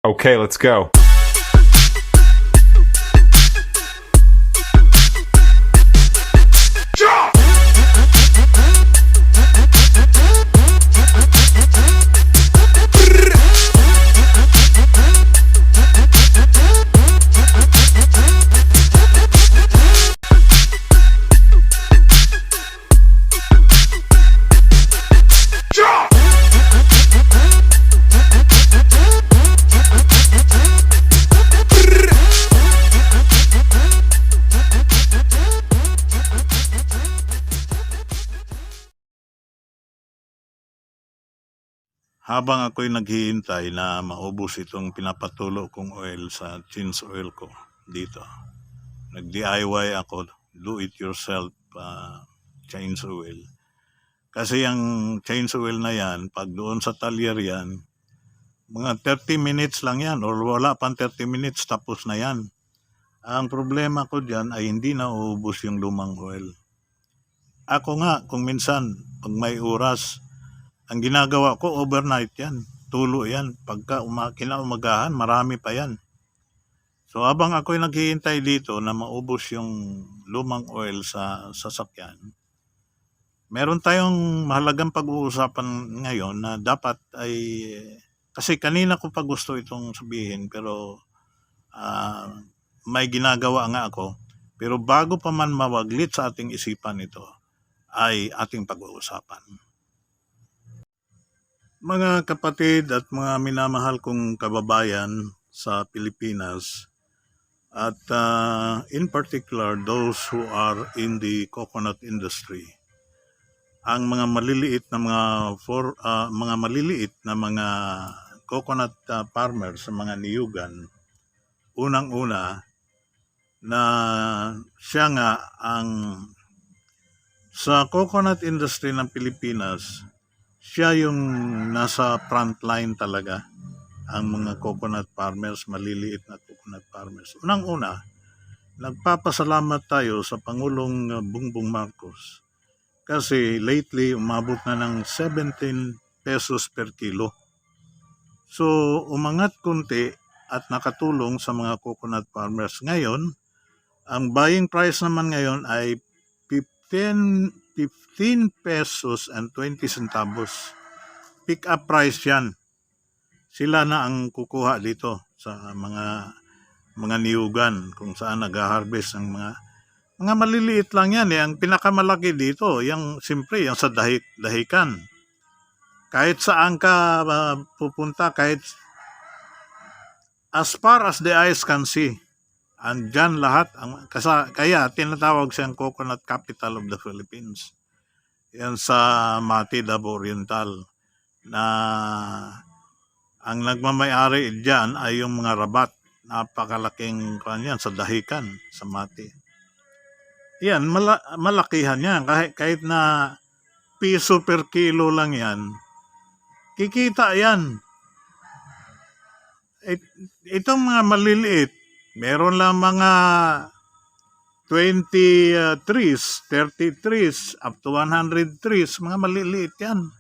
Okay, let's go. Habang ako'y naghihintay na maubos itong pinapatulo kong oil sa change oil ko dito, nag-DIY ako, do it yourself change oil. Kasi ang change oil na yan, pag doon sa talyer yan, mga 30 minutes lang yan or wala pang 30 minutes tapos na yan. Ang problema ko dyan ay hindi na uubos yung lumang oil. Ako nga, kung minsan, pag may oras, ang ginagawa ko, overnight yan. Tulo yan. Pagka kinaumagahan, marami pa yan. So, habang ako'y naghihintay dito na maubos yung lumang oil sa sasakyan, meron tayong mahalagang pag-uusapan ngayon na dapat ay, kasi kanina ko pa gusto itong sabihin, pero may ginagawa nga ako. Pero bago pa man mawaglit sa ating isipan ito, ay ating pag-uusapan. Mga kapatid at mga minamahal kong kababayan sa Pilipinas at in particular those who are in the coconut industry, ang mga maliliit na mga coconut farmers sa mga niyugan, unang-una na siya nga sa coconut industry ng Pilipinas, siya yung nasa front line talaga, ang mga coconut farmers, maliliit na coconut farmers. Unang-una, nagpapasalamat tayo sa Pangulong Bongbong Marcos kasi lately umabot na ng 17 pesos per kilo. So umangat kunti at nakatulong sa mga coconut farmers. Ngayon, ang buying price naman ngayon ay 15 pesos and 20 centavos. Pick up price yan. Sila na ang kukuha dito sa mga niyugan kung saan nag-harvest ang mga maliliit lang yan. Ang pinakamalaki dito, yung simpre, yung sa dahikan. Kahit saan ka pupunta, kahit as far as the eyes can see, andyan lahat. Kaya tinatawag siyang Coconut Capital of the Philippines. Yan sa Mati, Davao Oriental, na ang nagmamayari dyan ay yung mga Rabat. Napakalaking kanyan sa dahikan, sa Mati. Yan, malakihan yan. Kahit na piso per kilo lang yan, kikita yan. Itong mga maliliit, meron lang mga 20 trees, 30 trees, up to 100 trees, mga maliliit yan.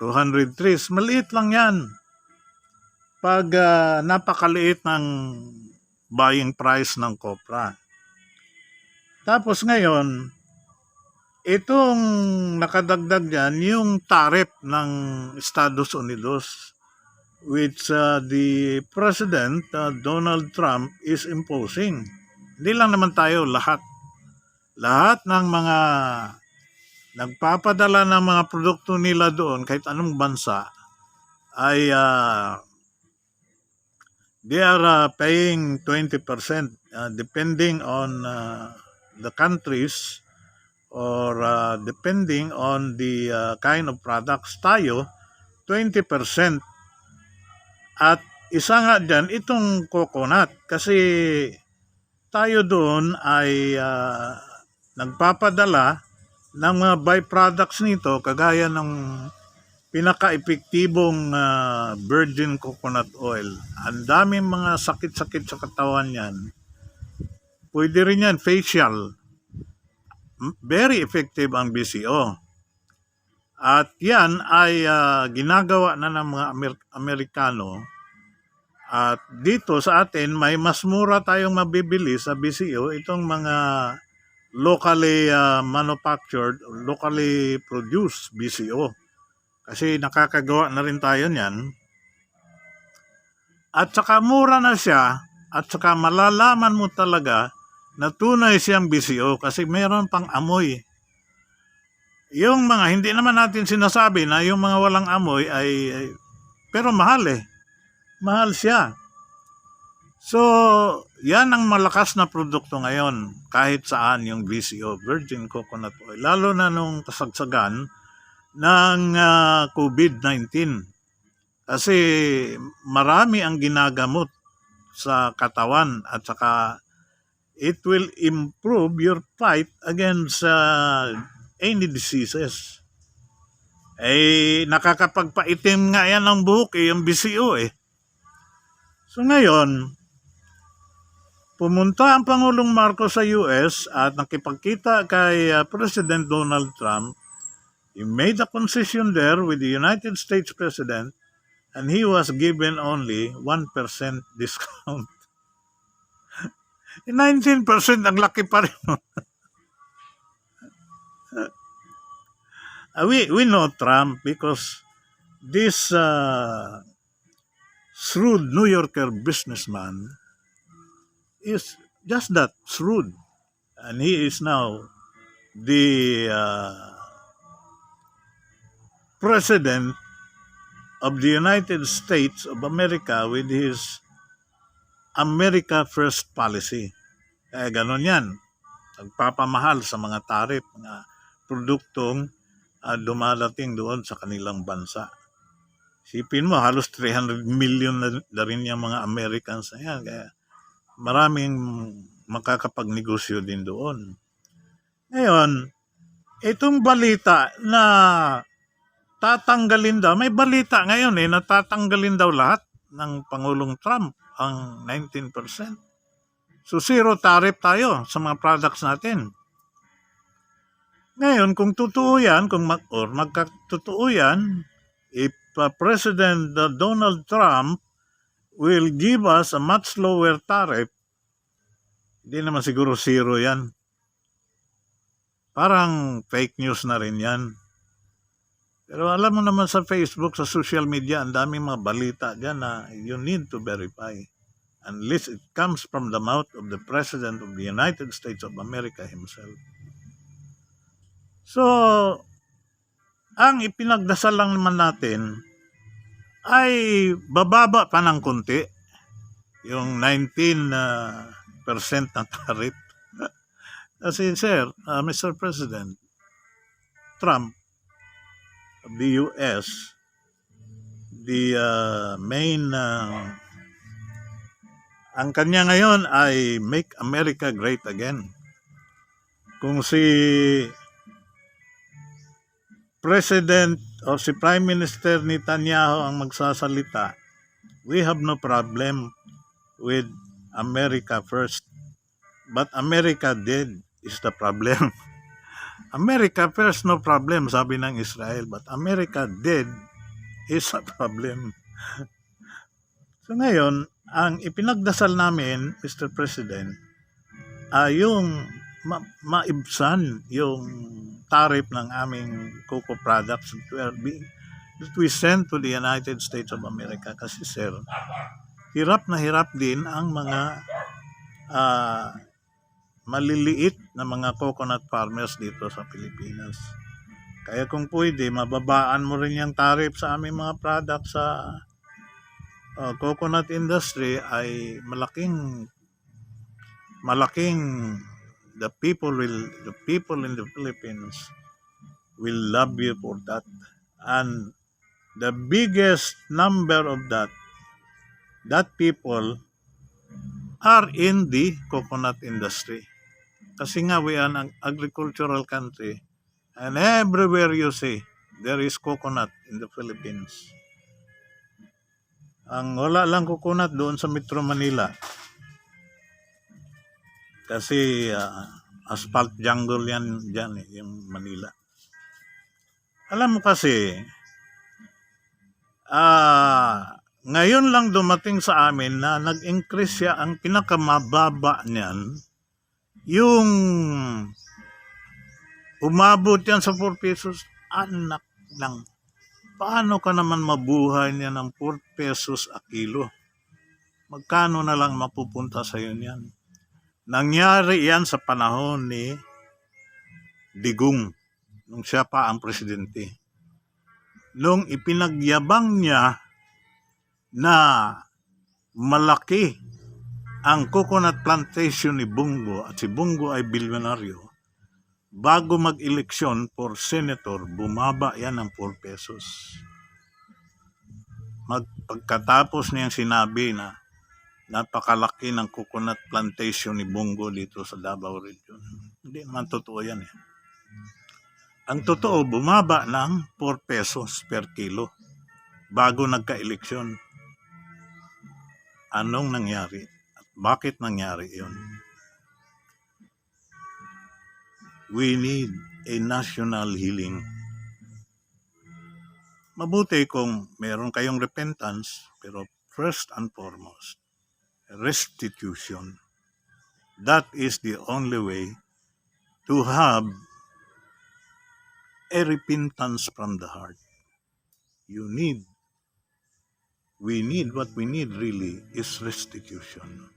200 trees, maliit lang yan. Pag napakaliit ng buying price ng kopra. Tapos ngayon, itong nakadagdag dyan, yung tariff ng Estados Unidos, which the President Donald Trump is imposing. Hindi lang naman tayo, lahat ng mga nagpapadala ng mga produkto nila doon, kahit anong bansa, ay they are paying 20% depending on the countries or depending on the kind of products. Tayo, 20%. At isa nga dyan, itong coconut. Kasi tayo doon ay nagpapadala ng mga byproducts nito, kagaya ng pinaka-epektibong virgin coconut oil. Ang daming mga sakit-sakit sa katawan yan. Pwede rin yan, facial. Very effective ang BCO. At yan ay ginagawa na ng mga Amerikano At dito sa atin, may mas mura tayong mabibili sa BCO, itong mga locally manufactured, locally produced BCO. Kasi nakakagawa na rin tayo niyan. At saka mura na siya, at saka malalaman mo talaga na tunay siyang BCO kasi meron pang amoy. Yung mga hindi naman natin sinasabi na yung mga walang amoy ay pero mahal eh. Mahal siya. So, yan ang malakas na produkto ngayon kahit saan yung VCO, Virgin Coconut Oil. Lalo na nung kasagsagan ng COVID-19. Kasi marami ang ginagamot sa katawan at saka it will improve your fight against any diseases. Nakakapagpaitim nga yan ng buhok yung BCO eh. So ngayon, pumunta ang Pangulong Marcos sa US at nakipagkita kay President Donald Trump. He made a concession there with the United States President and he was given only 1% discount. 19% ang laki pa rin. We know Trump because this shrewd New Yorker businessman is just that, shrewd. And he is now the President of the United States of America with his America First policy. Kaya ganon yan. Nagpapamahal sa mga tarif, mga produktong dumadating doon sa kanilang bansa. Sipin mo, halos 300 million na rin yung mga Americans na yan. Kaya maraming makakapagnegosyo din doon. Ngayon, itong balita na tatanggalin daw, may balita ngayon na tatanggalin daw lahat ng Pangulong Trump ang 19%. So zero tariff tayo sa mga products natin. Ngayon, kung totoo yan, magkatotoo yan, if President Donald Trump will give us a much lower tariff, hindi naman siguro zero yan. Parang fake news na rin yan. Pero alam mo naman sa Facebook, sa social media, ang daming mga balita dyan na you need to verify. Unless it comes from the mouth of the President of the United States of America himself. So, ang ipinagdasal lang naman natin ay bababa pa ng konti yung 19% na tariff. Kasi sir, Mr. President Trump of the US, the main ang kanya ngayon ay Make America Great Again. Kung si President o si Prime Minister Netanyahu ang magsasalita, we have no problem with America first. But America dead is the problem. America first, no problem, sabi ng Israel. But America dead is a problem. So ngayon, ang ipinagdasal namin, Mr. President, yung maibsan yung tariff ng aming cocoa products that we send to the United States of America. Kasi sir, hirap na hirap din ang mga maliliit na mga coconut farmers dito sa Pilipinas. Kaya kung pwede, mababaan mo rin yung tariff sa aming mga products sa coconut industry ay malaking the people in the Philippines will love you for that. And the biggest number of that people are in the coconut industry. Kasi nga we are an agricultural country and everywhere you see there is coconut in the Philippines. Ang wala lang coconut doon sa Metro Manila. Kasi asphalt jungle yan dyan yung Manila. Alam mo kasi, Ngayon lang dumating sa amin na nag-increase siya, ang pinakamababa niyan, yung umabot yan sa 4 pesos. Anak lang. Paano ka naman mabuhay niya ng 4 pesos a kilo? Magkano na lang mapupunta sa iyo niyan? Nangyari yan sa panahon ni Digong, nung siya pa ang presidente. Nung ipinagyabang niya na malaki ang coconut plantation ni Bongo at si Bongo ay bilyonaryo, bago mag-eleksyon for senator, bumaba yan ng 4 pesos. Pagkatapos niyang sinabi na napakalaki ng coconut plantation ni Bongo dito sa Davao Region. Hindi naman totoo yan eh. Ang totoo, bumaba ng 4 pesos per kilo bago nagka-eleksyon. Anong nangyari? At bakit nangyari yun? We need a national healing. Mabuti kung meron kayong repentance, pero first and foremost, restitution. That is the only way to have a repentance from the heart. What we need really is restitution.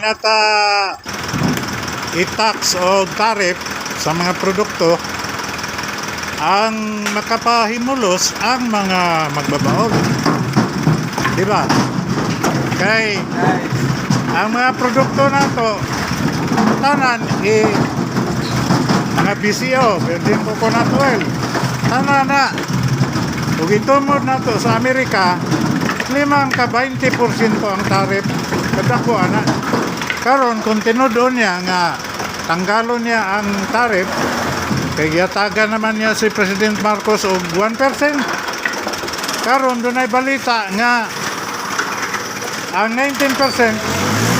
Nata i-tax o tariff sa mga produkto ang makapahimulos ang mga magbabaon. Diba? Kay ang mga produkto nato tanan mga BCO, virgin coconut oil, tanan na ug itumod nato sa Amerika 5 ka 20% ang tariff kada ko ana. Karon kung tinuod niya nga tanggalon niya ang tariff, kay giyatagan naman niya si President Marcos og 1%. Karon dunay balita nga ang 19%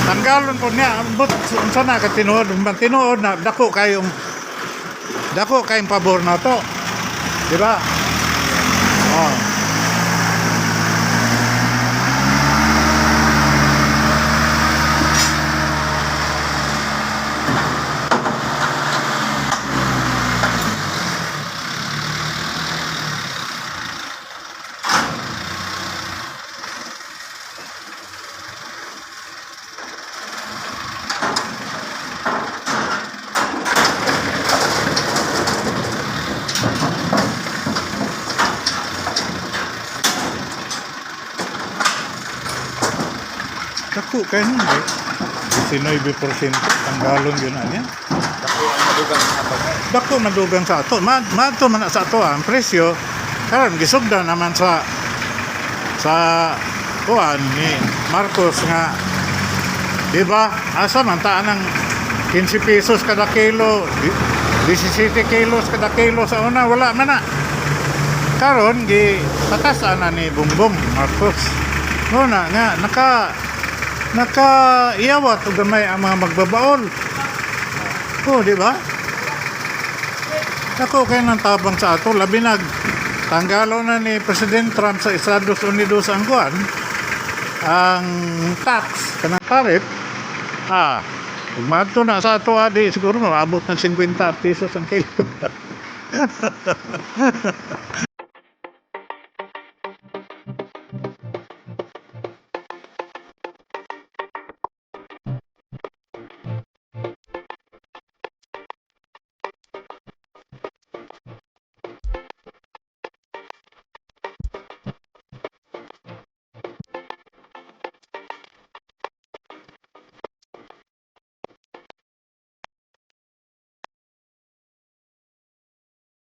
tanggalon po niya. But unsa na ka tinuod na dako kayong pabor na to, di ba? Oh. Dako kay nun eh. 19% tanggalon yun niya. Dako madugang sa ato. Madto man sa ato ang presyo. Karon gisugdan naman sa kuan ni Marcos nga, di ba? Asa man ta nang 15 pesos kada kilo, 17 kilos kada kilo sa una, wala man na. Karon gi patasan na ni Bongbong Marcos. Muna nga naka-iyawat o gamay ang mga magbabaol. O, di ba? Ako kayo ng tabang sa ato, labi tanggalo na ni President Trump sa Estados Unidos ang kuan, ang tax, kanang tariff, umadto na sa ato, di siguro maabot ng 50 pesos ang kilo.